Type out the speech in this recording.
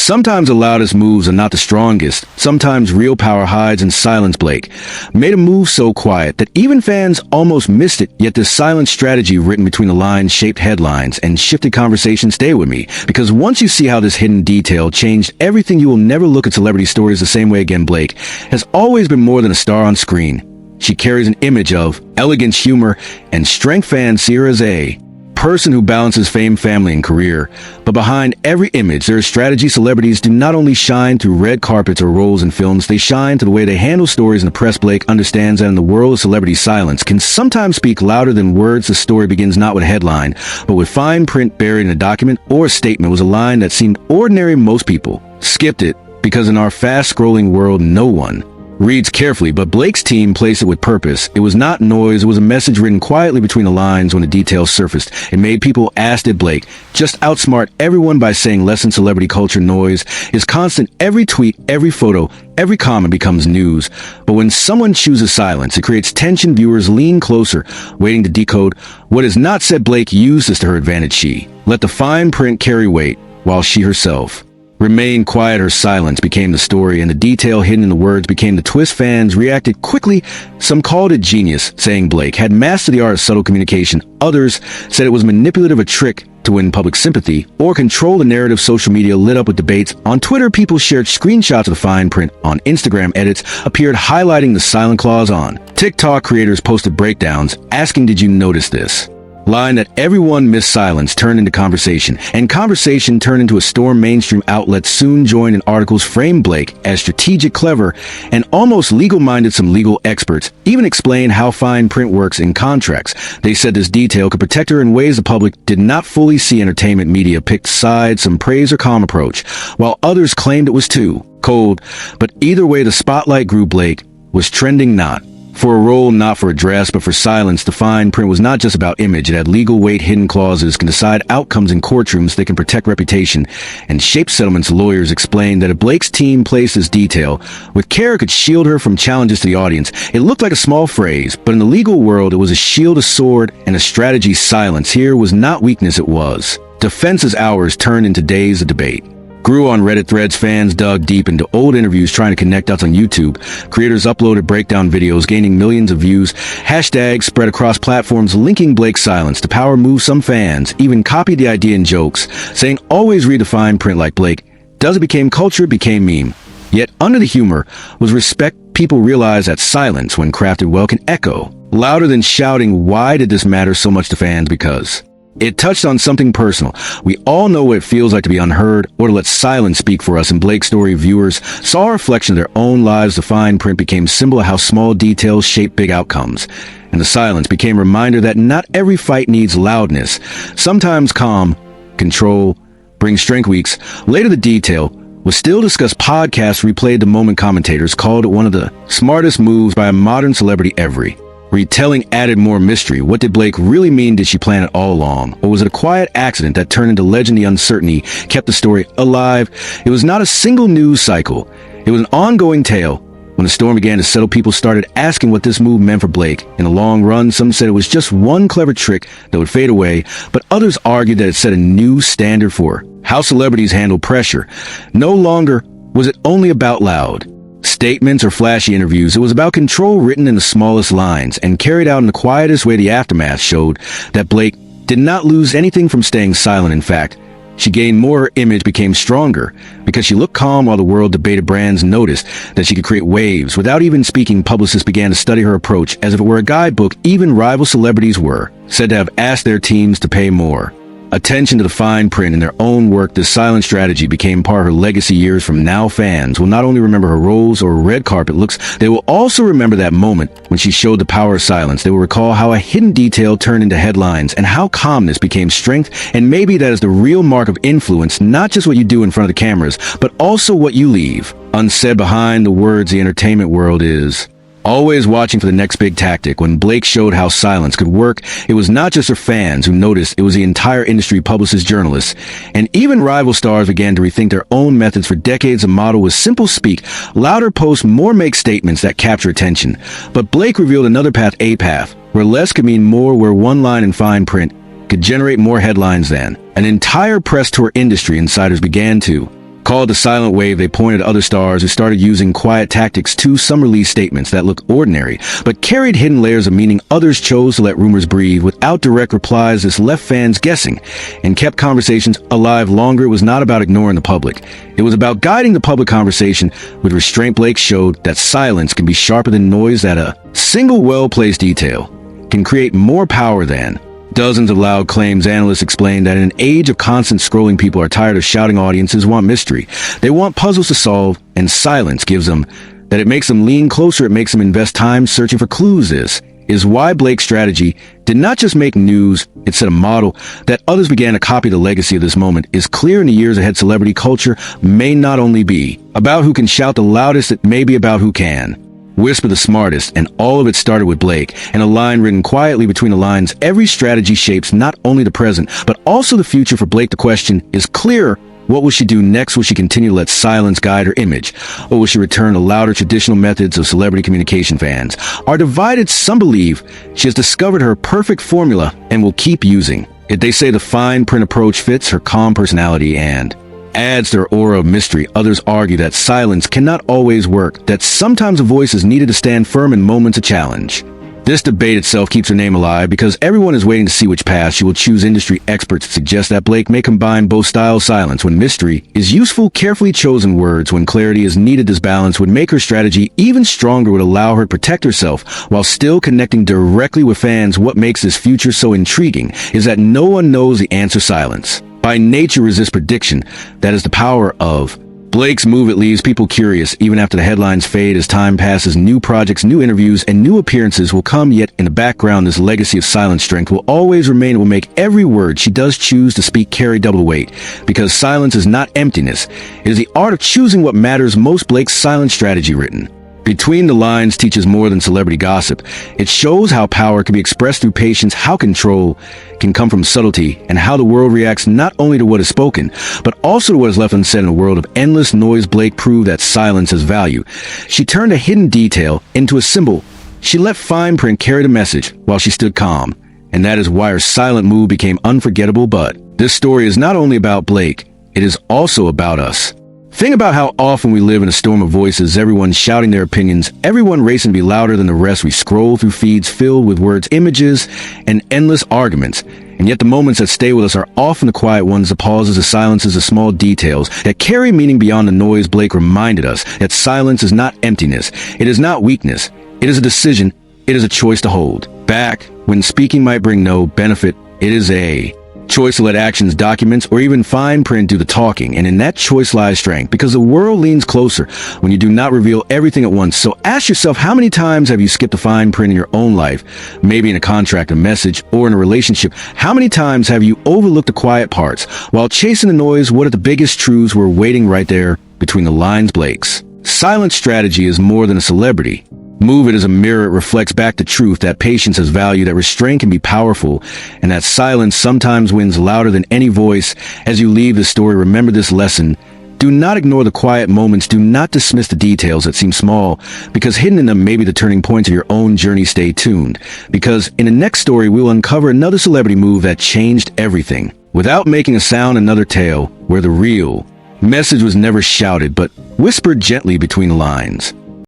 Sometimes the loudest moves are not the strongest. Sometimes real power hides in silence. Blake made a move so quiet that even fans almost missed it, yet this silent strategy written between the lines shaped headlines and shifted conversation. Stay with me, because once you see how this hidden detail changed everything, you will never look at celebrity stories the same way again. Blake has always been more than a star on screen. She carries an image of elegance, humor, and strength. Fans see her as a person who balances fame, family, and career. But behind every image, there is strategy. Celebrities do not only shine through red carpets or roles in films, they shine through the way they handle stories in the press. Blake understands that in the world of celebrity, silence can sometimes speak louder than words. The story begins not with a headline, but with fine print buried in a document or a statement. Was a line that seemed ordinary. Most people skipped it because in our fast-scrolling world, no one reads carefully, but Blake's team placed it with purpose. It was not noise, it was a message written quietly between the lines. When the details surfaced, it made people ask, did Blake just outsmart everyone by saying less? In celebrity culture, noise is constant. Every tweet, every photo, every comment becomes news. But when someone chooses silence, it creates tension. Viewers lean closer, waiting to decode what is not said. Blake used this to her advantage. She let the fine print carry weight, while she herself remained quiet. Her silence became the story, and the detail hidden in the words became the twist. Fans reacted quickly. Some called it genius, saying Blake had mastered the art of subtle communication. Others said it was manipulative, a trick to win public sympathy or control the narrative. Social media lit up with debates. On Twitter, people shared screenshots of the fine print. On Instagram, edits appeared highlighting the silent clause. On TikTok, creators posted breakdowns asking, did you notice this line that everyone missed? Silence turned into conversation, and conversation turned into a storm. Mainstream outlets soon joined in. Articles framed Blake as strategic, clever, and almost legal-minded. Some legal experts even explained how fine print works in contracts. They said this detail could protect her in ways the public did not fully see. Entertainment media picked sides. Some praised her calm approach, while others claimed it was too cold. But either way, the spotlight grew. Blake was trending not for a role, not for a dress, but for silence. The fine print was not just about image. It had legal weight. Hidden clauses can decide outcomes in courtrooms. They can protect reputation and shape settlements. Lawyers explained that if Blake's team placed this detail with care, it could shield her from challenges to the audience. It looked like a small phrase, but in the legal world, it was a shield, a sword, and a strategy. Silence here was not weakness, it was defense. As hours turned into days of debate grew on Reddit threads, fans dug deep into old interviews trying to connect dots. On YouTube, creators uploaded breakdown videos gaining millions of views. Hashtags spread across platforms linking Blake's silence to power moves. Some fans even copied the idea in jokes, saying always read the fine print like Blake does. It became culture, it became meme. Yet under the humor was respect. People realized that silence, when crafted well, can echo louder than shouting. Why did this matter so much to fans? Because it touched on something personal. We all know what it feels like to be unheard or to let silence speak for us. In Blake's story, viewers saw a reflection of their own lives. The fine print became a symbol of how small details shape big outcomes. And the silence became a reminder that not every fight needs loudness. Sometimes calm, control, brings strength. Weeks later, the detail was still discussed. Podcasts replayed the moment. Commentators called it one of the smartest moves by a modern celebrity. Every retelling added more mystery. What did Blake really mean? Did she plan it all along? Or was it a quiet accident that turned into legend? The uncertainty kept the story alive. It was not a single news cycle. It was an ongoing tale. When the storm began to settle, people started asking what this move meant for Blake. In the long run, some said it was just one clever trick that would fade away, but others argued that it set a new standard for how celebrities handle pressure. No longer was it only about loud statements or flashy interviews. It was about control, written in the smallest lines and carried out in the quietest way. The aftermath showed that Blake did not lose anything from staying silent. In fact, she gained more. Her image became stronger because she looked calm while the world debated. Brands noticed that she could create waves without even speaking. Publicists began to study her approach as if it were a guidebook. Even rival celebrities were said to have asked their teams to pay more attention to the fine print in their own work. This silent strategy became part of her legacy. Years from now, fans will not only remember her roles or red carpet looks, they will also remember that moment when she showed the power of silence. They will recall how a hidden detail turned into headlines and how calmness became strength. And maybe that is the real mark of influence, not just what you do in front of the cameras, but also what you leave unsaid behind the words. The entertainment world is always watching for the next big tactic. When Blake showed how silence could work, it was not just her fans who noticed, it was the entire industry. Publicists, journalists, and even rival stars began to rethink their own methods. For decades, the model was simple: speak louder, post more, make statements that capture attention. But Blake revealed another path, a path where less could mean more, where one line in fine print could generate more headlines than an entire press tour. Industry insiders began to Called the silent wave, they pointed at other stars who started using quiet tactics too. Some released statements that looked ordinary, but carried hidden layers of meaning. Others chose to let rumors breathe without direct replies. This left fans guessing and kept conversations alive longer. It was not about ignoring the public. It was about guiding the public conversation with restraint. Blake showed that silence can be sharper than noise, that a single well-placed detail can create more power than dozens of loud claims. Analysts explain that in an age of constant scrolling, people are tired of shouting. Audiences want mystery. They want puzzles to solve, and silence gives them that. It makes them lean closer. It makes them invest time searching for clues. This is why Blake's strategy did not just make news, it set a model that others began to copy. The legacy of this moment is clear in the years ahead. Celebrity culture may not only be about who can shout the loudest, it may be about who can whisper the smartest, and all of it started with Blake and a line written quietly between the lines. Every strategy shapes not only the present, but also the future. For Blake, the question is clear. What will she do next? Will she continue to let silence guide her image? Or will she return to louder traditional methods of celebrity communication? Fans are divided. Some believe she has discovered her perfect formula and will keep using it. They say the fine print approach fits her calm personality and adds to her aura of mystery. Others argue that silence cannot always work, that sometimes a voice is needed to stand firm in moments of challenge. This debate itself keeps her name alive because everyone is waiting to see which path she will choose. Industry experts suggest that Blake may combine both styles. Silence when mystery is useful, carefully chosen words when clarity is needed. This balance would make her strategy even stronger, would allow her to protect herself while still connecting directly with fans. What makes this future so intriguing is that no one knows the answer. Silence by nature resists prediction. That is the power of Blake's move. It leaves people curious even after the headlines fade. As time passes, new projects, new interviews, and new appearances will come, yet in the background this legacy of silent strength will always remain. It will make every word she does choose to speak carry double weight, because silence is not emptiness. It is the art of choosing what matters most. Blake's silent strategy, written between the lines, teaches more than celebrity gossip. It shows how power can be expressed through patience, how control can come from subtlety, and how the world reacts not only to what is spoken, but also to what is left unsaid. In a world of endless noise, Blake proved that silence has value. She turned a hidden detail into a symbol. She let fine print carry the message while she stood calm. And that is why her silent move became unforgettable. But this story is not only about Blake, it is also about us. Think about how often we live in a storm of voices, everyone shouting their opinions, everyone racing to be louder than the rest. We scroll through feeds filled with words, images, and endless arguments. And yet the moments that stay with us are often the quiet ones, the pauses, the silences, the small details that carry meaning beyond the noise. Blake reminded us that silence is not emptiness. It is not weakness. It is a decision. It is a choice to hold back when speaking might bring no benefit. It is a choice to let actions, documents, or even fine print do the talking. And in that choice lies strength, because the world leans closer when you do not reveal everything at once. So ask yourself, how many times have you skipped a fine print in your own life? Maybe in a contract, a message, or in a relationship. How many times have you overlooked the quiet parts while chasing the noise? What are the biggest truths were waiting right there between the lines? Blake's silent strategy is more than a celebrity move. It is a mirror. It reflects back the truth that patience has value, that restraint can be powerful, and that silence sometimes wins louder than any voice. As you leave this story, remember this lesson. Do not ignore the quiet moments. Do not dismiss the details that seem small, because hidden in them may be the turning points of your own journey. Stay tuned, because in the next story, we will uncover another celebrity move that changed everything without making a sound. Another tale where the real message was never shouted, but whispered gently between the lines.